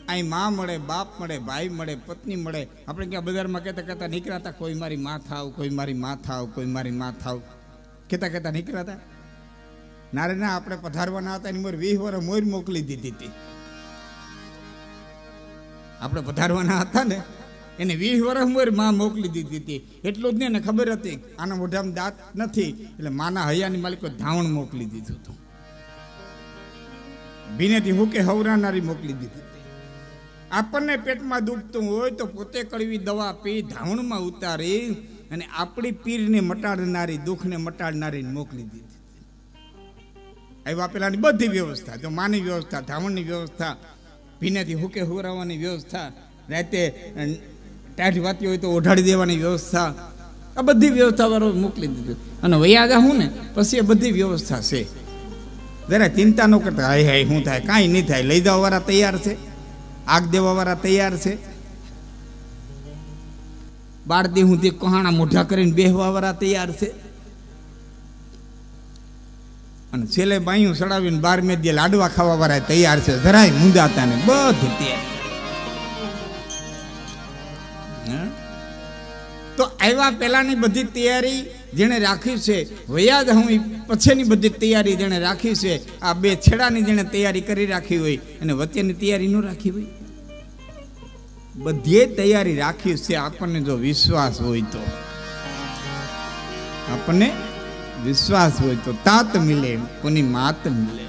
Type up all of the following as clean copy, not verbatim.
અહીં માં મળે, બાપ મળે, ભાઈ મળે, પત્ની મળે. આપણે ક્યાં બજારમાં કહેતા કહેતા નીકળ્યા, કોઈ મારી માં થાવ, કોઈ મારી માં થાવ, કોઈ મારી માં થાવ કહેતા કહેતા નીકળ્યા. નારે ના, આપણે પધારવાના હતા એની મોર 20 વર્ષ મોર મોકલી દીધી હતી. આપણે પધારવાના હતા ને એને 20 વર્ષ મોર માં મોકલી દીધી હતી. એટલું જ નહીં, એને ખબર હતી આના મોઢામાં દાંત નથી એટલે માના હૈયાની માલિકો ધાવણ મોકલી દીધું હતું. ભીનેથી હુકે હવરાનારી મોકલી દીધી હતી. આપણને પેટમાં દુખતું હોય તો પોતે કડવી દવા પી ધાવણમાં ઉતારી અને આપણી પીરને મટાડનારી, દુઃખને મટાડનારી મોકલી દીધી. આવ્યા પેલાની બધી વ્યવસ્થા, જો માની વ્યવસ્થા, ધાવણની વ્યવસ્થા, ભીનેથી હુકે હુરાવવાની વ્યવસ્થા, રાતે ટાઢી વાતી હોય તો ઓઢાડી દેવાની વ્યવસ્થા, આ બધી વ્યવસ્થા વાળો મોકલી દીધું. અને વયા જાઉં ને પછી એ બધી વ્યવસ્થા છે. જરા ચિંતા ન કરતા, હાય હાય શું થાય, કાંઈ નહીં થાય. લઈ જવા વાળા તૈયાર છે, આગ દેવા વાળા તૈયાર છે, બાળદી સુધી કહાણા મોઢા કરીને બેહવા વાળા તૈયાર છે. અને છેલ્લે બાયું સડાવીને 12 દે લાડવા ખાવા વાળા તૈયાર છે. જરાય મુંજાતા ને બધી તૈયાર. તો આવ્યા પહેલાની બધી તૈયારી જેણે રાખી છે, વયા જ હું પછીની બધી તૈયારી જેણે રાખી છે, આ બે છેડાની જેણે તૈયારી કરી રાખી હોય અને વચ્ચેની તૈયારી ન રાખી હોય, બધી તૈયારી રાખી છે. આપણને જો વિશ્વાસ હોય તો, આપણને વિશ્વાસ હોય તો તાત મિલે કોની માત મિલે.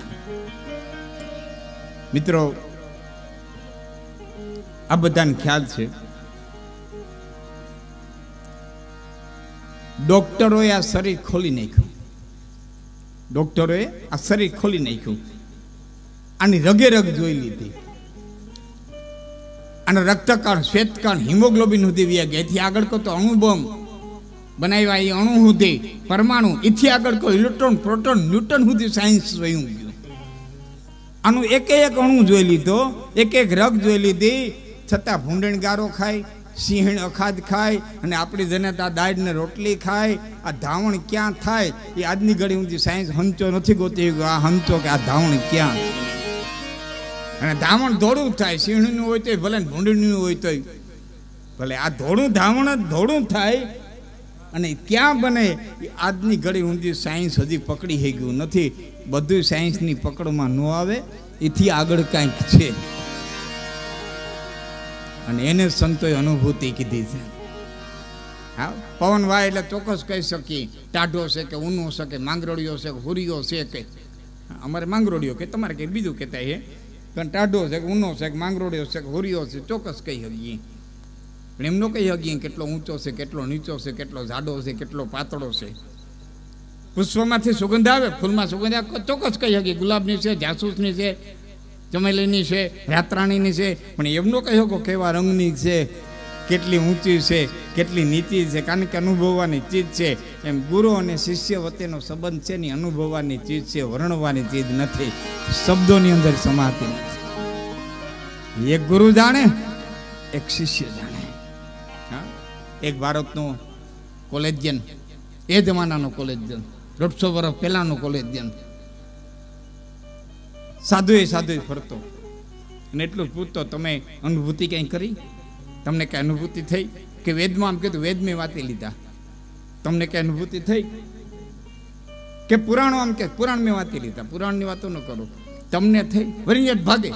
મિત્રો, આ બધાને ખ્યાલ છે, ડોક્ટરોએ આ શરીર ખોલી નાખ્યું. ડોક્ટરોએ આ શરીર ખોલી નાખ્યું. આની રગે રગ જોઈ લીધી. અને રક્તકણ, શ્વેતકણ, હિમોગ્લોબિન સુધી વ્યા ગયા. એથી આગળ તો અણુબોમ્બ બનાવ્યા, એ અણુ સુધી, પરમાણુ, એથી આગળ કોઈ ઇલેક્ટ્રોન, પ્રોટોન, ન્યૂટન સુધી સાયન્સ વયું ગયું. આનું એક એક અણુ જોઈ લીધો, એક એક રગ જોઈ લીધી, છતાં ભૂંડણ ગારો ખાય, સિંહણ અખાદ ખાય અને આપણી જનતા દાળને રોટલી ખાય. આ ધાવણ ક્યાં થાય એ આજની ઘડી ઊંધી સાયન્સ હંચો નથી ગોતી ગયો. આ હંચો કે આ ધાવણ ક્યાં. અને ધાવણ ધોળું થાય, સિંહણનું હોય તો ભલે, ભૂંડણનું હોય તો ભલે, આ ધોળું ધાવણ જ ધોળું થાય. અને ક્યાં બને આજની ઘડી ઊંધી સાયન્સ હજી પકડી થઈ ગયું નથી. બધું સાયન્સની પકડમાં ન આવે, એથી આગળ કાંઈક છે. અને એને સંતોએ અનુભૂતિ કીધી છે. હા, પવન વાય એટલે ચોક્કસ કહી શકીએ ટાઢો છે કે ઊનો છે કે માંગરોળિયો છે કે હુરિયો છે કે, અમારે માંગરોળિયો કે તમારે કંઈ બીજું કહેતા છે, પણ ટાઢો છે કે ઊનો છે કે માંગરોળિયો છે કે હુરિયો છે ચોક્કસ કહી શકીએ. પણ એમ ન કહી શકીએ કેટલો ઊંચો છે, કેટલો નીચો છે, કેટલો જાડો છે, કેટલો પાતળો છે. પુષ્પમાંથી સુગંધ આવે, ફૂલમાં સુગંધ આવે ચોક્કસ કહી શકીએ, ગુલાબની છે, જાસૂસની છે, ચમેલીની છે, રાતરાણીની છે. પણ એમ ન કહી શકો કેવા રંગની છે, કેટલી ઊંચી છે, કેટલી નીચી છે, કારણ કે અનુભવવાની ચીજ છે. એમ ગુરુ અને શિષ્ય વચ્ચેનો સંબંધ છે ને અનુભવવાની ચીજ છે, વર્ણવાની ચીજ નથી, શબ્દોની અંદર સમાતી નથી. એક ગુરુ જાણે, એક શિષ્ય જાણે. હા, એક ભારતનો કોલેજિયન, એ જમાનાનો કોલેજિયન, 150 વર્ષ પહેલાનો કોલેજિયન, સાધુ ફરતો અને એટલું જ પૂછતો, તમે અનુભૂતિ કંઈ કરી? તમને કઈ અનુભૂતિ થઈ? કે વેદમાં આમ કીધું, વેદ મેં વાંચી લીધા, તમને કઈ અનુભૂતિ થઈ? કે પુરાણો આમ કે પુરાણ મેં વાંચી લીધા, પુરાણની વાતો ન કરો, તમને થઈ? વરિયત ભાગે.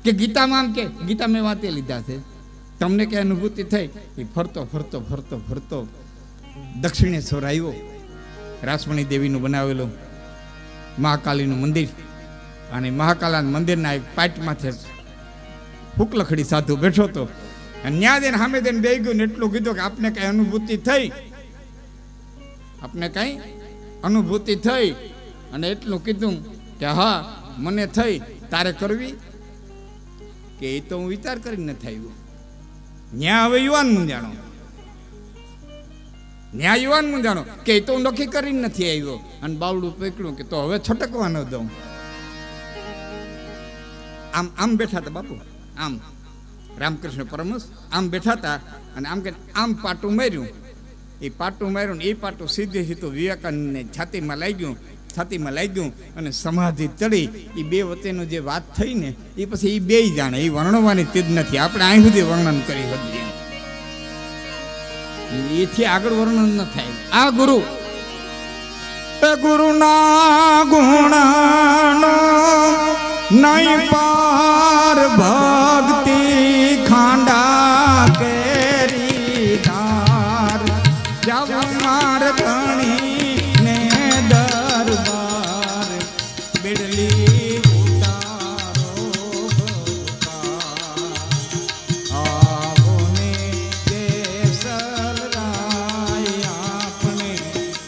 કે ગીતામાં આમ કે ગીતા મેં વાંચી લીધા છે, તમને કઈ અનુભૂતિ થઈ? એ ફરતો ફરતો ફરતો ફરતો દક્ષિણેશ્વર આવ્યો, રાસમણી દેવીનું બનાવેલું મહાકાલીનું મંદિર. અને મહાકાલા મંદિરના એક પાટમાંથી હુકલખડી સાધુ બેઠો હતો. અને ન્યા જઈને સામે જઈને બે ગયું ને એટલું કીધું કે આપને કઈ અનુભૂતિ થઈ? આપને કઈ અનુભૂતિ થઈ? અને એટલું કીધું કે હા મને થઈ. તારે કરવી? કે એ તો હું વિચાર કરીને નથી આવ્યો. ન્યા હવે યુવાન મૂંઝાણો, ન્યા યુવાન મૂંઝાણો કે એ તો હું નક્કી કરીને નથી આવ્યો. અને બાવડું પકડ્યું કે તો હવે છટકવા ન દઉં. આમ આમ બેઠા હતા બાપુ, આમ રામકૃષ્ણ પરમહંસ આમ બેઠા હતા અને આમ કે આમ પાટું માર્યું. એ પાટું માર્યું ને એ પાટું સીધે સીધું વિવેકાનંદને છાતીમાં લાગ્યું છાતીમાં લાગ્યું અને સમાધિ ચડી. એ બે વચ્ચેનો જે વાત થઈ ને એ પછી એ બે જાણે, એ વર્ણવાની ચીજ નથી. આપણે અહીં સુધી વર્ણન કરી શકીએ, એથી આગળ વર્ણન ન થાય. આ ગુરુ ગુરુના ગુણનો નહીં પાર, ભક્તિ ખાંડા કેરી ધાર, જાવ માર ધણી ને દરબાર, બેડલી ઉતારો આવો ને કેસર રાય, આપણે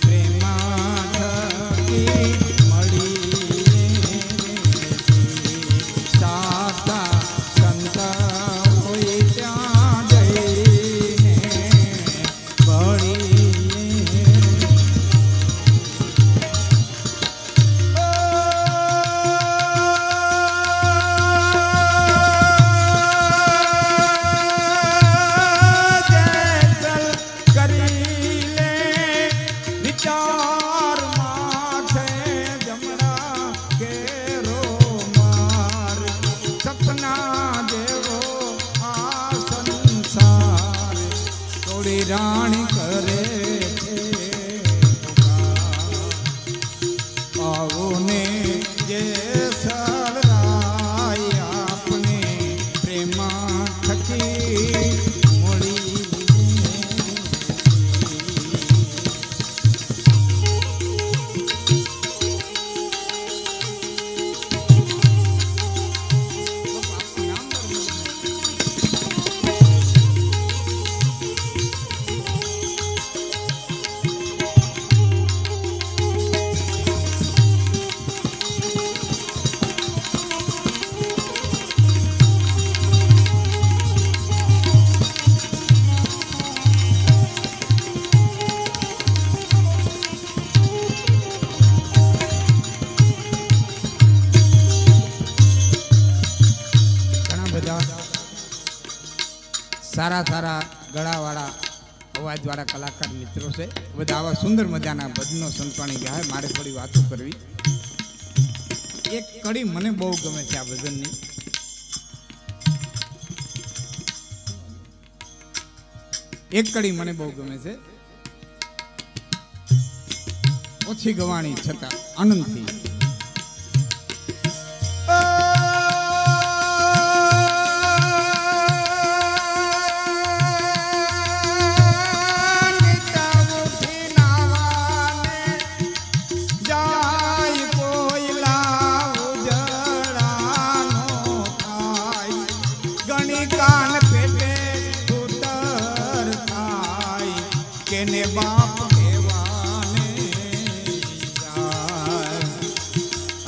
પ્રેમા ઠગી મળી સાતા સંત હોય ત્યાં જઈને ભળી. રાણી કરે આવો ને જે સરાય, આપણે પ્રેમા થકી મળી. સારા સારા ગળાવાળા અવાજવાળા કલાકાર મિત્રો છે બધા. આવા સુંદર મજાના ભજનો સંતવાણી ગાય. મારે થોડી વાતો કરવી. એક કડી મને બહુ ગમે છે આ ભજનની. એક કડી મને બહુ ગમે છે. ઓછી ગવાણી છતાં આનંદથી. બાપ કહેવાને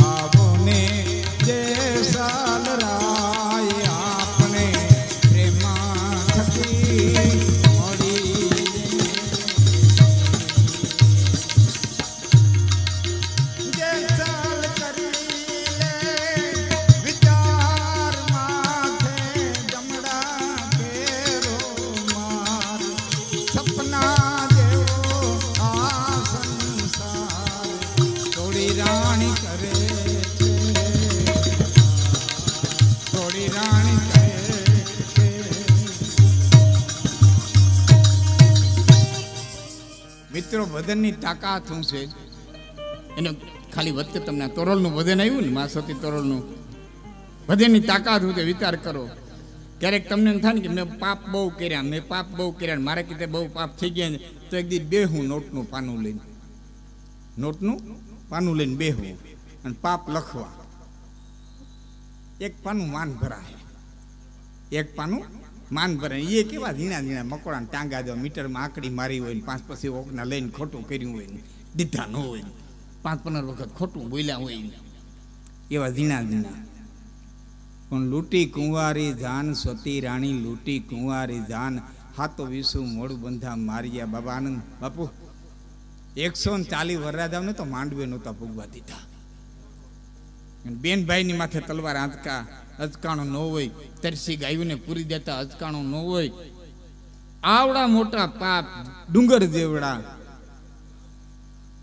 આવો ને જે સાલ રાય, આપણે પ્રેમા થકી મળી. જે સાલ કરી લે વિચાર માથે, જમડા કેરો માર, સપના રાણી કરે છે, થોડી રાણી કરે છે. મિત્રો ભજનની તાકાત શું છે એને ખાલી વચ્ચે તમને તોરલનું ભજન આવ્યું ને, માસતી તોરલનું ભજનની તાકાત શું છે વિચાર કરો. ક્યારેક તમને એમ થાય ને કે મેં પાપ બહુ કર્યા, મારે કીધે બહુ પાપ થઈ ગયા ને, તો એક દી બેહું નોટનું પાનું લઈને બેહવું અને પાપ લખવા. એક પાનું માન ભરાય, એક પાનું માન ભરાય. એ કેવા ઝીણા ઝીણા મકોડાને ટાંગા દો, મીટરમાં આંકડી મારી હોય ને 5 પછી ઓકના લઈને ખોટું કર્યું હોય ને, દીધા ન હોય ને, 5-15 વખત ખોટું બોલ્યા હોય ને, એવા ઝીણા ઝીણા. પણ લૂંટી કુંવારી જાન, સતી રાણી લૂંટી કુંવારી જાન, હાથો વિસુ મોડું બંધા માર્યા. બાબા આનંદ બાપુ 140 વરરાજાઓ ને તો માંડવે નહોતા ભોગવા દીધા. બેનભાઈની માથે તલવાર અચકાણો ન હોય, તરસી ગાયોને પૂરી દેતા અચકાણો ન હોય. આવડા મોટા પાપ ડુંગર જેવડા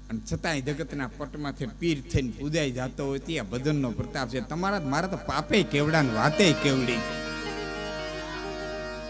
અને છતાંય જગતના પટમાંથી પીર થઈને પૂજાઈ જતો હોય ત્યાં ભજનનો પ્રતાપ છે. તમારા મારા તો પાપે કેવડા ને વાતે કેવડી.